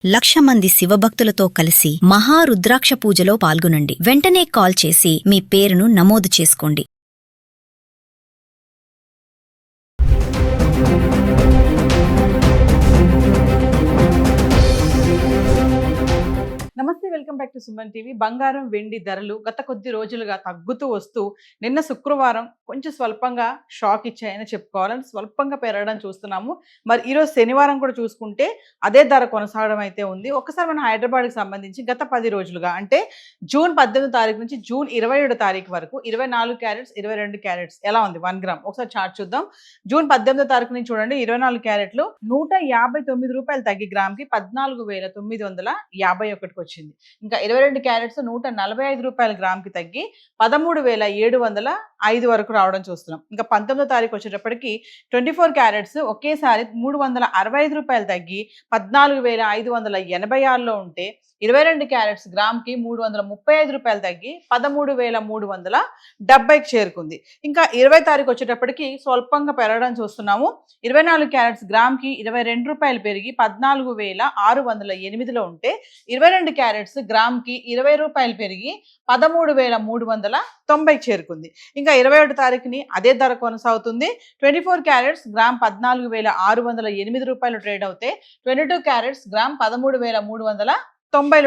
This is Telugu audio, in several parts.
1,00,000 మంది శివభక్తులతో కలిసి మహారుద్రాక్ష పూజలో పాల్గొనండి. వెంటనే కాల్ చేసి మీ పేరును నమోదు చేసుకోండి. నమస్తే, welcome back to Suman TV. బంగారం వెండి ధరలు గత కొద్ది రోజులుగా తగ్గుతూ వస్తూ నిన్న శుక్రవారం కొంచెం స్వల్పంగా షాక్ ఇచ్చాయని చెప్పుకోవాలని స్వల్పంగా పెరగడం చూస్తున్నాము. మరి ఈరోజు శనివారం కూడా చూసుకుంటే అదే ధర కొనసాగడం అయితే ఉంది. ఒకసారి మన హైదరాబాద్కి సంబంధించి గత 10 రోజులుగా అంటే జూన్ 18 తారీఖు నుంచి జూన్ 27 తారీఖు వరకు 24 క్యారెట్స్ 22 క్యారెట్స్ ఎలా ఉంది 1 గ్రామ్ ఒకసారి చార్ట్ చూద్దాం. జూన్ 18 తారీఖు నుంచి చూడండి 24 క్యారెట్లు 159 రూపాయలు తగ్గి గ్రామ్కి 14,951 వచ్చింది. ఇంకా 22 క్యారెట్స్ 145 రూపాయల గ్రామ్ కి తగ్గి 13,705 వరకు రావడం చూస్తున్నాం. ఇంకా 19వ తారీఖు వచ్చేటప్పటికి 24 క్యారెట్స్ ఒకేసారి 365 రూపాయలు తగ్గి 14,586లో ఉంటే 22 క్యారెట్స్ గ్రామ్ కి 335 రూపాయలు తగ్గి 13,370కి చేరుకుంది. ఇంకా 20 తారీఖు వచ్చేటప్పటికి స్వల్పంగా పెరగడం చూస్తున్నాము. 24 క్యారెట్స్ గ్రామ్ కి 22 రూపాయలు పెరిగి 14,608లో ఉంటే 22 క్యారెట్స్ గ్రామ్ కి 20 రూపాయలు పెరిగి 13,390కి చేరుకుంది. ఇంకా 21 తారీఖుని అదే ధర కొనసాగుతుంది. 24 క్యారెట్స్ గ్రామ్ 14,608 రూపాయలు ట్రేడ్ అవుతే 22 క్యారెట్స్ గ్రామ్ 13,390లో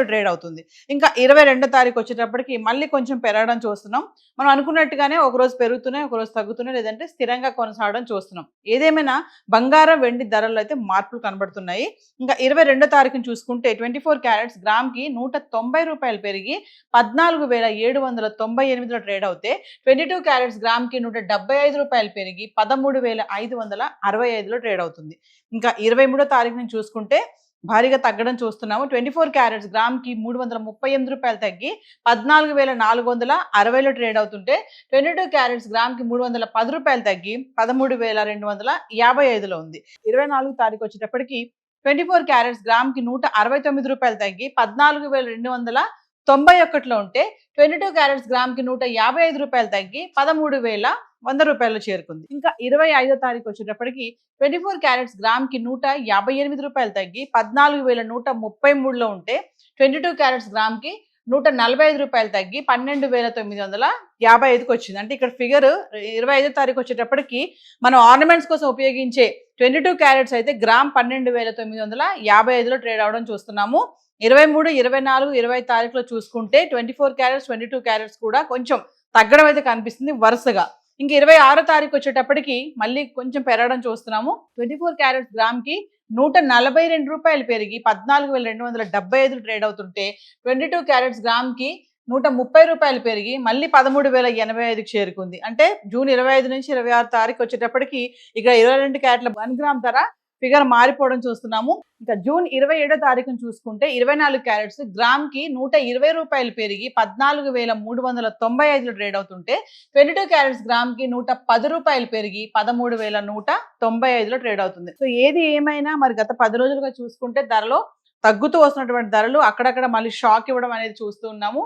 ట్రేడ్ అవుతుంది. ఇంకా 22 తారీఖు వచ్చేటప్పటికి మళ్ళీ కొంచెం పెరగడం చూస్తున్నాం. మనం అనుకున్నట్టుగానే ఒకరోజు పెరుగుతున్నాయి, ఒకరోజు తగ్గుతున్నాయి, లేదంటే స్థిరంగా కొనసాగడం చూస్తున్నాం. ఏదేమైనా బంగారం వెండి ధరల్లో అయితే మార్పులు కనబడుతున్నాయి. ఇంకా 22 తారీఖుని చూసుకుంటే 24 క్యారెట్స్ గ్రామ్ కి 190 రూపాయలు పెరిగి 14,798లో ట్రేడ్ అవుతే 22 క్యారెట్స్ గ్రామ్ కి 175 రూపాయలు పెరిగి 13,565లో ట్రేడ్ అవుతుంది. ఇంకా 23 తారీఖు నుంచి చూసుకుంటే భారీగా తగ్గడం చూస్తున్నాము. 24 క్యారెట్స్ గ్రామ్ కి 338 రూపాయలు తగ్గి 14,460లో ట్రేడ్ అవుతుంటే 22 క్యారెట్స్ గ్రామ్ కి 310 రూపాయలు తగ్గి 13,255లో ఉంది. 24 తారీఖు వచ్చేటప్పటికి 24 క్యారెట్స్ గ్రామ్ కి 169 రూపాయలు తగ్గి 14,291లో ఉంటే 22 క్యారెట్స్ గ్రామ్ కి 155 రూపాయలు తగ్గి 13,100 రూపాయలు చేరుకుంది. ఇంకా 25వ తారీఖు వచ్చేటప్పటికి 24 క్యారెట్స్ గ్రామ్ కి 158 రూపాయలు తగ్గి 14,133లో ఉంటే 22 క్యారెట్స్ గ్రామ్ కి 145 రూపాయలు తగ్గి 12,955కి వచ్చింది. అంటే ఇక్కడ ఫిగర్ 25వ తారీఖు వచ్చేటప్పటికి మనం ఆర్నమెంట్స్ కోసం ఉపయోగించే 22 క్యారెట్స్ అయితే గ్రామ్ 12,955లో ట్రేడ్ అవడం చూస్తున్నాము. 23, 24, 20 తారీఖులో చూసుకుంటే 24 క్యారెట్స్ 22 క్యారెట్స్ కూడా కొంచెం తగ్గడం అయితే కనిపిస్తుంది వరుసగా. ఇంక 26వ తారీఖు వచ్చేటప్పటికి మళ్ళీ కొంచెం పెరగడం చూస్తున్నాము. 24 క్యారెట్స్ గ్రామ్ కి 142 రూపాయలు పెరిగి 14,275 ట్రేడ్ అవుతుంటే 22 క్యారెట్స్ గ్రామ్ కి 130 రూపాయలు పెరిగి మళ్ళీ 13,085కి చేరుకుంది. అంటే జూన్ 25 నుంచి 26 తారీఖు వచ్చేటప్పటికి ఇక 22 క్యారెట్ల 1 గ్రామ్ ధర ఫిగర్ మారిపోవడం చూస్తున్నాము. ఇంకా జూన్ 27వ తారీఖును చూసుకుంటే 24 క్యారెట్స్ గ్రామ్ కి 120 రూపాయలు పెరిగి 14,395లో ట్రేడ్ అవుతుంటే 22 క్యారెట్స్ గ్రామ్ కి 110 రూపాయలు పెరిగి 13,195లో ట్రేడ్ అవుతుంది. సో ఏది ఏమైనా మరి గత 10 రోజులుగా చూసుకుంటే ధరలో తగ్గుతూ వస్తున్నటువంటి ధరలు అక్కడక్కడ మళ్ళీ షాక్ ఇవ్వడం అనేది చూస్తూ ఉన్నాము.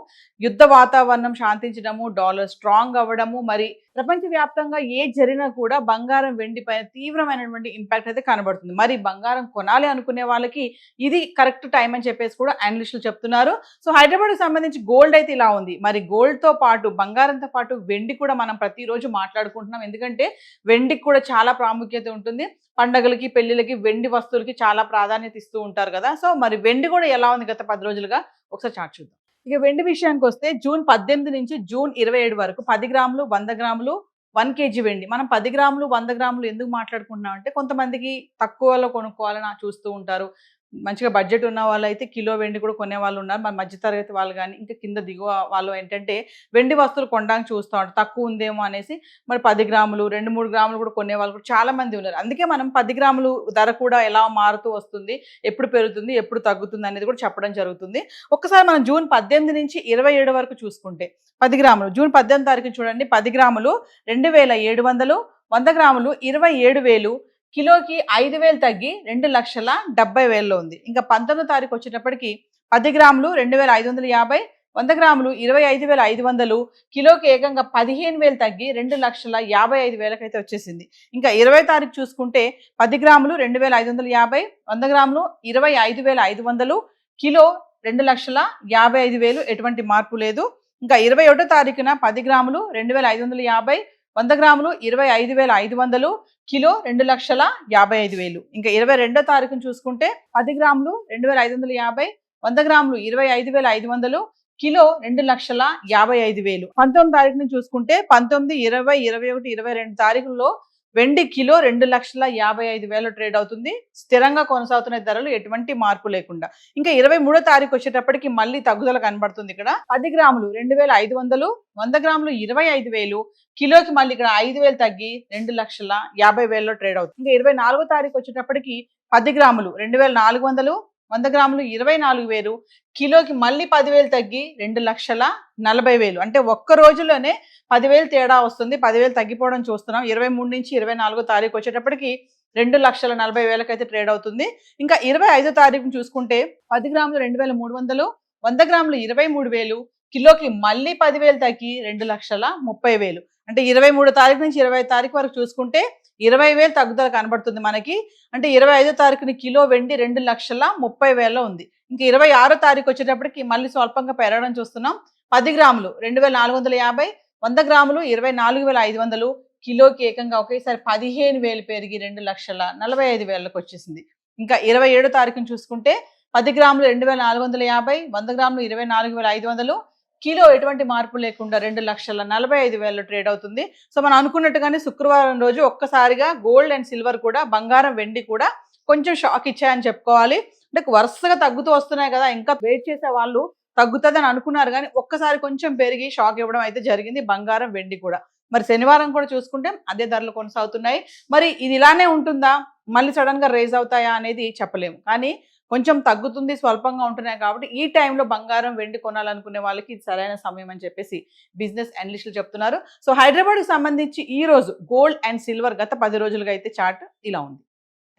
యుద్ధ వాతావరణం శాంతించడము, డాలర్ స్ట్రాంగ్ అవ్వడము, మరి ప్రపంచవ్యాప్తంగా ఏ జరిగినా కూడా బంగారం వెండి పైన తీవ్రమైనటువంటి ఇంపాక్ట్ అయితే కనబడుతుంది. మరి బంగారం కొనాలి అనుకునే వాళ్ళకి ఇది కరెక్ట్ టైం అని చెప్పేసి కూడా అనలిస్టులు చెప్తున్నారు. సో హైదరాబాద్కి సంబంధించి గోల్డ్ అయితే ఇలా ఉంది. మరి గోల్డ్తో పాటు బంగారంతో పాటు వెండి కూడా మనం ప్రతిరోజు మాట్లాడుకుంటున్నాం. ఎందుకంటే వెండికి కూడా చాలా ప్రాముఖ్యత ఉంటుంది. పండగలకి, పెళ్లిళ్ళకి వెండి వస్తువులకి చాలా ప్రాధాన్యత ఇస్తూ ఉంటారు కదా. సో మరి వెండి కూడా ఎలా ఉంది గత 10 రోజులుగా ఒకసారి చార్ట్ చూద్దాం. ఇక వెండి విషయానికి వస్తే జూన్ 18 నుంచి జూన్ 27 వరకు 10 గ్రాములు 100 గ్రాములు 1 కేజీ వెండి. మనం 10 గ్రాములు 100 గ్రాములు ఎందుకు మాట్లాడుకుంటున్నాం అంటే కొంతమందికి తక్కువలో కొనుక్కోవాలని చూస్తూ ఉంటారు. మంచిగా బడ్జెట్ ఉన్న వాళ్ళు అయితే కిలో వెండి కూడా కొనే వాళ్ళు ఉన్నారు. మరి మధ్యతరగతి వాళ్ళు కానీ ఇంకా కింద దిగువ వాళ్ళు ఏంటంటే వెండి వస్తువులు కొనడానికి చూస్తూ ఉంటారు, తక్కువ ఉందేమో అనేసి. మరి 10 గ్రాములు 2-3 గ్రాములు కూడా కొనే వాళ్ళు కూడా చాలా మంది ఉన్నారు. అందుకే మనం 10 గ్రాములు ధర కూడా ఎలా మారుతూ వస్తుంది, ఎప్పుడు పెరుగుతుంది, ఎప్పుడు తగ్గుతుంది అనేది కూడా చెప్పడం జరుగుతుంది. ఒక్కసారి మనం జూన్ 18 నుంచి 27 వరకు చూసుకుంటే 10 గ్రాములు జూన్ 18 తారీఖు చూడండి. 10 గ్రాములు 2,700, 100 గ్రాములు 27,000, కిలోకి 5,000 తగ్గి 2,70,000లో ఉంది. ఇంకా 19వ తారీఖు వచ్చేటప్పటికి 10 గ్రాములు 2,550, 100 గ్రాములు 25,500, కిలోకి ఏకంగా 15,000 తగ్గి 2,55,000 అయితే వచ్చేసింది. ఇంకా 20 తారీఖు చూసుకుంటే 10 గ్రాములు 2,550, 100 గ్రాములు 25,500, కిలో 2,55,000, ఎటువంటి మార్పు లేదు. ఇంకా 21 తారీఖున 10 గ్రాములు 2,550, 100 గ్రాములు 25,500, కిలో 2,55,000. ఇంకా 22 తారీఖున చూసుకుంటే 10 గ్రాములు 2,550, 100 గ్రాములు 25,500, కిలో 2,55,000. 19 తారీఖున చూసుకుంటే 19, 20, 21, 22 తారీఖుల్లో వెండి కిలో 2,55,000 ట్రేడ్ అవుతుంది. స్థిరంగా కొనసాగుతున్న ధరలు, ఎటువంటి మార్పు లేకుండా. ఇంకా 23 తారీఖు వచ్చేటప్పటికి మళ్ళీ తగ్గుదల కనబడుతుంది. ఇక్కడ 10 గ్రాములు 2,500, 100 గ్రాములు 25,000, కిలోకి మళ్ళీ ఇక్కడ 5,000 తగ్గి 2,50,000 ట్రేడ్ అవుతుంది. ఇంకా 24 తారీఖు వచ్చేటప్పటికి 10 గ్రాములు 2,400, 100 గ్రాములు 24,000, కిలోకి మళ్ళీ 10,000 తగ్గి 2,40,000. అంటే ఒక్క రోజులోనే 10,000 తేడా వస్తుంది. 10,000 తగ్గిపోవడం చూస్తున్నాం. 23 నుంచి 24 తారీఖు వచ్చేటప్పటికి 2,40,000 అయితే ట్రేడ్ అవుతుంది. ఇంకా 25 తారీఖును చూసుకుంటే 10 గ్రాములు 2,300, 100 గ్రాములు 23,000, కిలోకి మళ్ళీ 10,000 తగ్గి 2,30,000. అంటే 23 తారీఖు నుంచి 25 తారీఖు వరకు చూసుకుంటే 20,000 తగ్గుదల కనబడుతుంది మనకి. అంటే 25 తారీఖుని కిలో వెండి 2,30,000 ఉంది. ఇంకా 26 తారీఖు వచ్చేటప్పటికి మళ్ళీ స్వల్పంగా పెరగడం చూస్తున్నాం. 10 గ్రాములు 2,450, 100 గ్రాములు 24,500, కిలోకి ఏకంగా ఒకేసారి 15,000 పెరిగి 2,45,000 వచ్చేసింది. ఇంకా 27 తారీఖుని చూసుకుంటే 10 గ్రాములు 2,450, 100 గ్రాములు 24,500, కిలో ఎటువంటి మార్పు లేకుండా 2,45,000 ట్రేడ్ అవుతుంది. సో మనం అనుకున్నట్టుగానే శుక్రవారం రోజు ఒక్కసారిగా గోల్డ్ అండ్ సిల్వర్ కూడా, బంగారం వెండి కూడా కొంచెం షాక్ ఇచ్చాయని చెప్పుకోవాలి. అంటే వరుసగా తగ్గుతూ వస్తున్నాయి కదా, ఇంకా వెయిట్ చేసే వాళ్ళు తగ్గుతుందని అనుకున్నారు, కానీ ఒక్కసారి కొంచెం పెరిగి షాక్ ఇవ్వడం అయితే జరిగింది బంగారం వెండి కూడా. మరి శనివారం కూడా చూసుకుంటే అదే ధరలు కొనసాగుతున్నాయి. మరి ఇది ఇలానే ఉంటుందా, మళ్ళీ సడన్ గా రేజ్ అవుతాయా అనేది చెప్పలేము. కానీ కొంచెం తగ్గుతుంది, స్వల్పంగా ఉంటున్నాయి కాబట్టి ఈ టైంలో బంగారం వెండి కొనాలనుకునే వాళ్ళకి ఇది సరైన సమయం అని చెప్పేసి బిజినెస్ అనలిస్టులు చెప్తున్నారు. సో హైదరాబాద్కి సంబంధించి ఈ రోజు గోల్డ్ అండ్ సిల్వర్ గత 10 రోజులుగా అయితే చార్ట్ ఇలా ఉంది.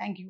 Thank you.